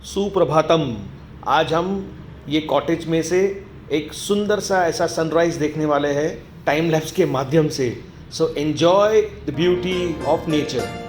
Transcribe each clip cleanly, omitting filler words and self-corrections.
सुप्रभातम। आज हम ये कॉटेज में से एक सुंदर सा ऐसा सनराइज देखने वाले हैं टाइम लैप्स के माध्यम से। So enjoy the beauty of nature.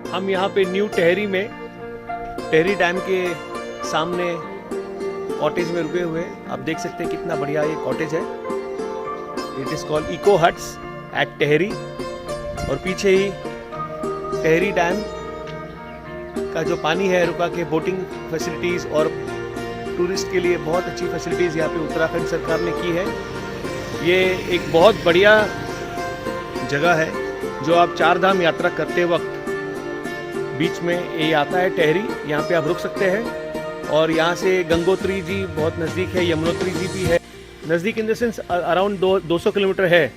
हम यहाँ पे न्यू टेहरी में टेहरी डैम के सामने कॉटेज में रुके हुए हैं। आप देख सकते हैं कितना बढ़िया ये कॉटेज है। It is called eco huts at Tehri. और पीछे ही टेहरी डैम का जो पानी है रुका के बोटिंग फैसिलिटीज़ और टूरिस्ट के लिए बहुत अच्छी फैसिलिटीज़ यहाँ पे उत्तराखंड सरकार ने की है। ये एक बहुत बढ़िया जगह है जो आप चार धाम यात्रा करते वक्त बीच में ये आता है टेहरी। यहाँ पे आप रुक सकते हैं और यहाँ से गंगोत्री जी बहुत नज़दीक है, यमुनोत्री जी भी है नज़दीक in the sense around 200 kilometre है।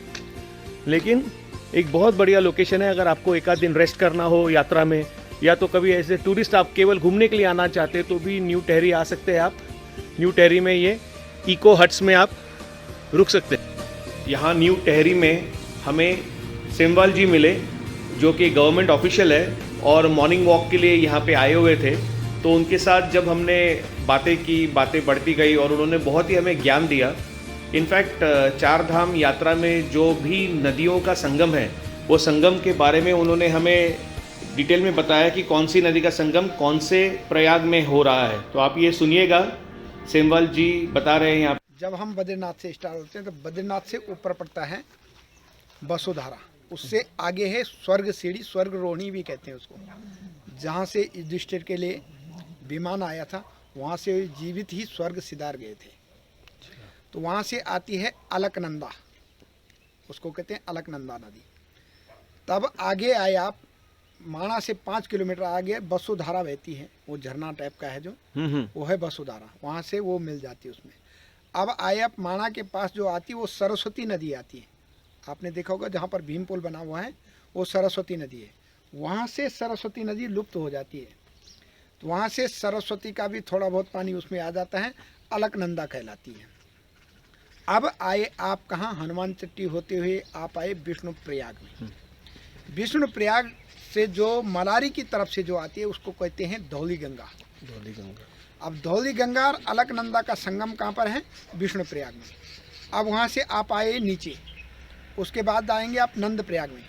लेकिन एक बहुत बढ़िया लोकेशन है अगर आपको एक आध दिन रेस्ट करना हो यात्रा में, या तो कभी ऐसे टूरिस्ट आप केवल घूमने के लिए आना चाहते तो भी न्यू टेहरी आ सकते हैं आप। न्यू टेहरी में ये इको हट्स में आप रुक सकते हैं। यहाँ न्यू टेहरी में हमें सेमवाल जी मिले जो कि गवर्नमेंट ऑफिशियल है और मॉर्निंग वॉक के लिए यहाँ पे आए हुए थे। तो उनके साथ जब हमने बातें की, बातें बढ़ती गई और उन्होंने बहुत ही हमें ज्ञान दिया। इनफैक्ट चार धाम यात्रा में जो भी नदियों का संगम है वो संगम के बारे में उन्होंने हमें डिटेल में बताया कि कौन सी नदी का संगम कौन से प्रयाग में हो रहा है। तो आप ये सुनिएगा, सेमवाल जी बता रहे हैं यहाँ। जब हम बद्रीनाथ से स्टार्ट होते हैं तो बद्रीनाथ से ऊपर पड़ता है वसुधारा, उससे आगे है स्वर्ग सीढ़ी, स्वर्ग रोहिणी भी कहते हैं उसको, जहाँ से युधिष्ठिर के लिए विमान आया था वहाँ से जीवित ही स्वर्ग सिधार गए थे। तो वहाँ से आती है अलकनंदा, उसको कहते हैं अलकनंदा नदी। तब आगे आए आप माणा से 5 किलोमीटर आगे वसुधारा बहती है, वो झरना टाइप का है जो वो है वसुधारा, वहाँ से वो मिल जाती है उसमें। अब आए आप माणा के पास जो आती है वो सरस्वती नदी आती है। आपने देखा होगा जहाँ पर भीम पुल बना हुआ है वो सरस्वती नदी है। वहाँ से सरस्वती नदी लुप्त हो जाती है, तो वहाँ से सरस्वती का भी थोड़ा बहुत पानी उसमें आ जाता है, अलकनंदा कहलाती है। अब आए आप कहाँ, हनुमान चट्टी होते हुए आप आए विष्णु प्रयाग में। विष्णु प्रयाग से जो मलारी की तरफ से जो आती है उसको कहते हैं धौली गंगा। धौली गंगा। अब धौली गंगा और अलकनंदा का संगम कहाँ पर है, विष्णु प्रयाग में। अब वहाँ से आप आए नीचे, उसके बाद आएंगे आप नंद प्रयाग में।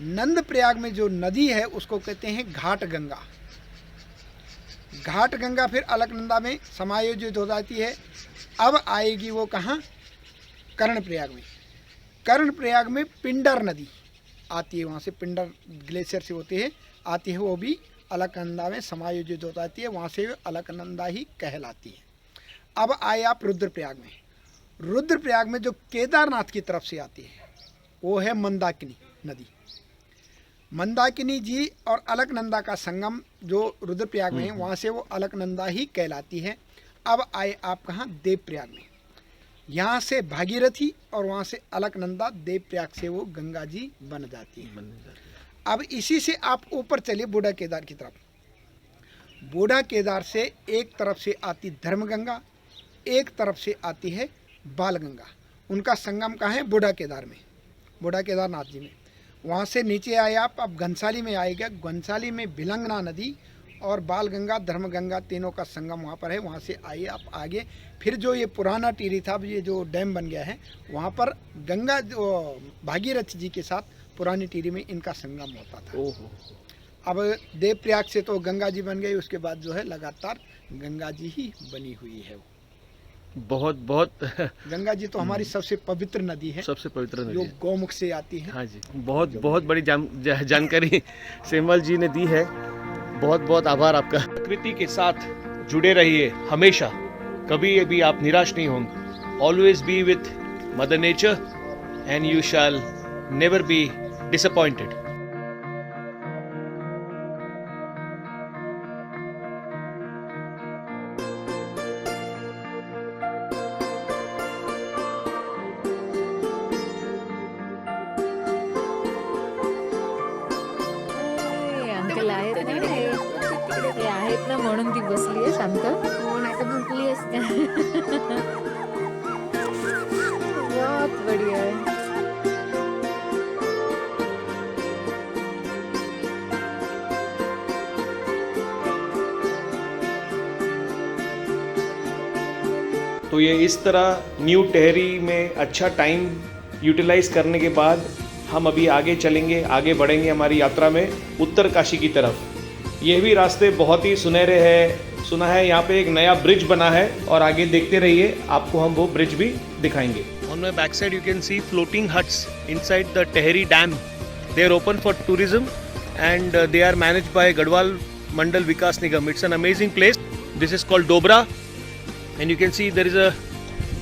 नंद प्रयाग में जो नदी है उसको कहते हैं घाट गंगा। घाट गंगा फिर अलकनंदा में समायोजित हो जाती है। अब आएगी वो कहाँ, कर्ण प्रयाग में। कर्ण प्रयाग में पिंडर नदी आती है, वहाँ से पिंडर ग्लेशियर से होती है आती है, वो भी अलकनंदा में समायोजित हो जाती है, वहाँ से अलकनंदा ही कहलाती है। अब आए आप रुद्रप्रयाग में। रुद्रप्रयाग में जो केदारनाथ की तरफ से आती है वो है मंदाकिनी नदी। मंदाकिनी जी और अलकनंदा का संगम जो रुद्रप्रयाग में है वहाँ से वो अलकनंदा ही कहलाती है। अब आए आप कहाँ, देवप्रयाग में। यहाँ से भागीरथी और वहाँ से अलकनंदा देवप्रयाग से वो गंगा जी बन जाती है। अब इसी से आप ऊपर चलिए बूढ़ा केदार की तरफ। बूढ़ा केदार से एक तरफ से आती धर्मगंगा, एक तरफ से आती है बालगंगा। उनका संगम कहाँ है? बूढ़ा केदार में, बूढ़ा केदारनाथ जी में। वहाँ से नीचे आए आप, अब घनसाली में आएगा। घनसाली में भिलंगना नदी और बालगंगा धर्मगंगा तीनों का संगम वहाँ पर है। वहाँ से आइए आप आगे, फिर जो ये पुराना टिहरी था, ये जो डैम बन गया है, वहाँ पर गंगा जो भागीरथ जी के साथ पुरानी टिहरी में इनका संगम होता था। ओहो। अब देवप्रयाग से तो गंगा जी बन गई, उसके बाद जो है लगातार गंगा जी ही बनी हुई है। बहुत बहुत गंगा जी तो हमारी सबसे पवित्र नदी है, सबसे पवित्र नदी जो है। गौमुख से आती है। हाँ जी, बहुत बहुत बड़ी जानकारी सेमल जी ने दी है। बहुत बहुत आभार आपका। प्रकृति के साथ जुड़े रहिए हमेशा, कभी भी आप निराश नहीं होंगे। Always be with mother nature and you shall never be disappointed. Uncle आहेत ना, ते आहेत ना म्हणून ती बसली आहे शांत. हो नाही तर भुंकली असते. बहुत बढ़िया है. तो ये इस तरह न्यू टेहरी में अच्छा टाइम यूटिलाइज करने के बाद हम अभी आगे चलेंगे, आगे बढ़ेंगे हमारी यात्रा में उत्तर काशी की तरफ। ये भी रास्ते बहुत ही सुनहरे हैं। सुना है यहाँ पे एक नया ब्रिज बना है और आगे देखते रहिए, आपको हम वो ब्रिज भी दिखाएंगे। On my back side you can see floating huts inside the Tehri dam. They are open for tourism and they are managed by Garhwal Mandal Vikas Nigam. It's an amazing place. This is called Dobra and you can see there is a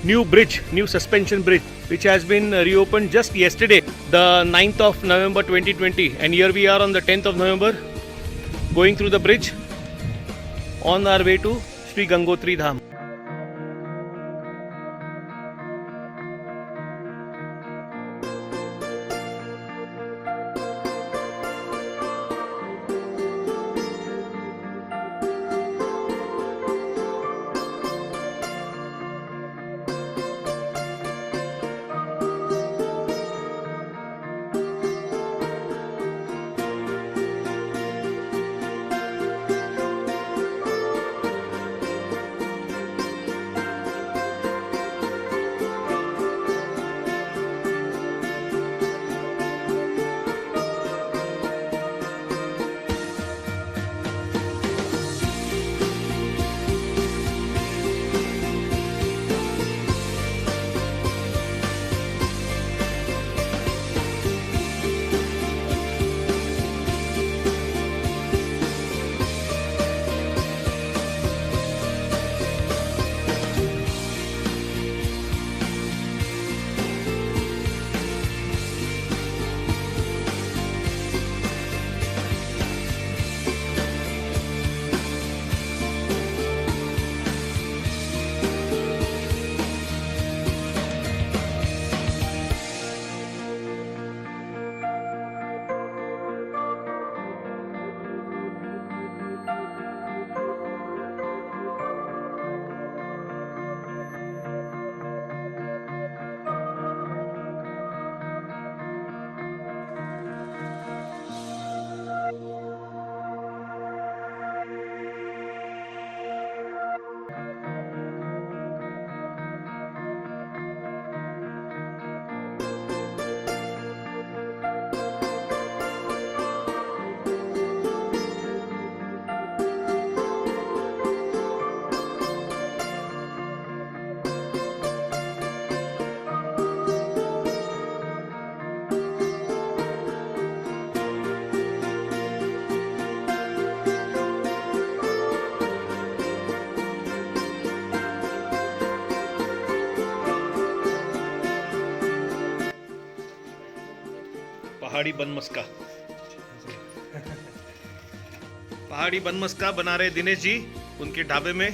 new bridge, new suspension bridge, which has been reopened just yesterday, the 9th of November 2020, and here we are on the 10th of November going through the bridge on our way to Sri Gangotri Dham. पहाड़ी बनमस्का, पहाड़ी बनमस्का बना रहे दिनेश जी उनके ढाबे में।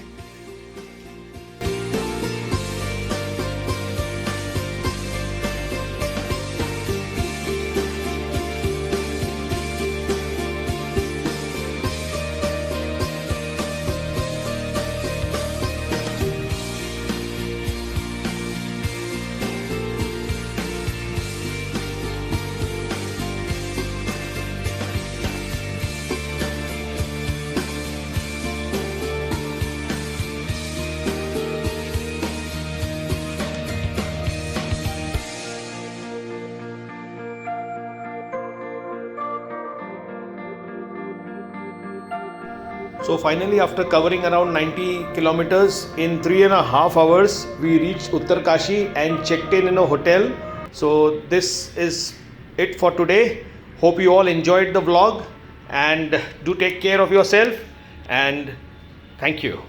So finally, after covering around 90 kilometers in 3.5 hours, we reached Uttarkashi and checked in a hotel. So this is it for today. Hope you all enjoyed the vlog and do take care of yourself and thank you.